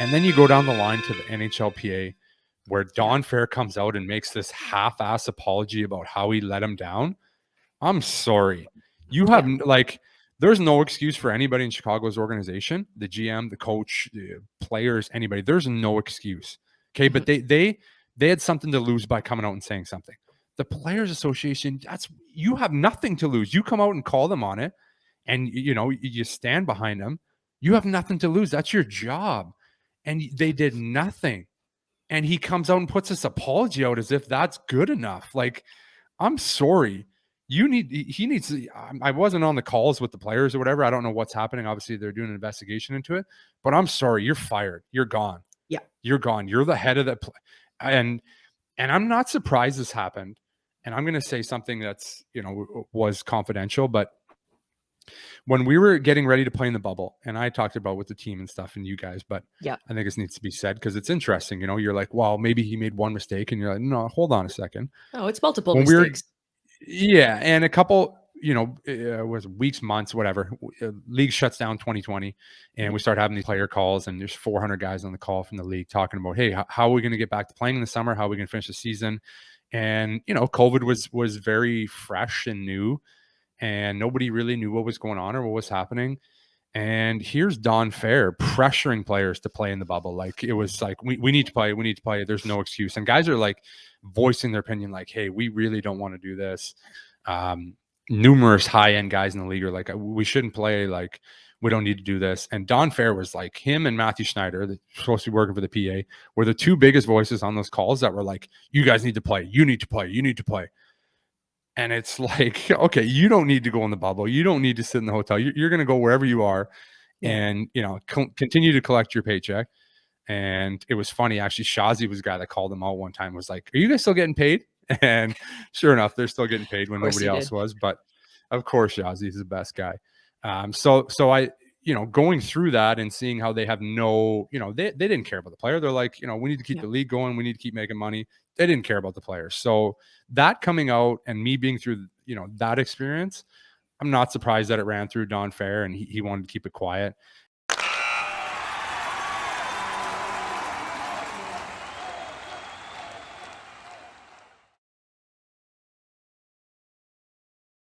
And then you go down the line to the NHLPA, where Don Fehr comes out and makes this half-ass apology about how he let him down. I'm sorry. You have there's no excuse for anybody in Chicago's organization, the GM, the coach, the players, anybody. There's no excuse. Okay, but they had something to lose by coming out and saying something. The Players Association, you have nothing to lose. You come out and call them on it, and you stand behind them. You have nothing to lose. That's your job. And they did nothing. And he comes out and puts this apology out as if that's good enough. Like, I'm sorry. He needs to, I wasn't on the calls with the players or whatever. I don't know what's happening. Obviously, they're doing an investigation into it. But I'm sorry. You're fired. You're gone. Yeah. You're gone. You're the head of that. And I'm not surprised this happened. And I'm going to say something that's, was confidential, but when we were getting ready to play in the bubble, and I talked about with the team and stuff and you guys, but I think this needs to be said because it's interesting. You're like, well, maybe he made one mistake, and you're like, no, hold on a second. Oh, it's multiple mistakes. And a couple, was weeks, months, whatever. League shuts down 2020, and we start having these player calls, and there's 400 guys on the call from the league talking about, hey, how are we going to get back to playing in the summer? How are we going to finish the season? And COVID was very fresh and new. And nobody really knew what was going on or what was happening. And here's Don Fehr pressuring players to play in the bubble. Like, it was like, we need to play. We need to play. There's no excuse. And guys are like voicing their opinion, like, hey, we really don't want to do this. Numerous high-end guys in the league are like, we shouldn't play. Like, we don't need to do this. And Don Fehr was like, him and Mathieu Schneider, supposed to be working for the PA, were the two biggest voices on those calls that were like, you guys need to play. You need to play. You need to play. And it's like, okay, you don't need to go in the bubble. You don't need to sit in the hotel. You're going to go wherever you are and, continue to collect your paycheck. And it was funny. Actually, Shazi was the guy that called them out one time, was like, are you guys still getting paid? And sure enough, they're still getting paid when nobody else was. But of course, Shazi is the best guy. So I, going through that and seeing how they have no, they didn't care about the player. They're like, we need to keep the league going. We need to keep making money. They didn't care about the players. So that coming out and me being through, that experience, I'm not surprised that it ran through Don Fehr and he wanted to keep it quiet.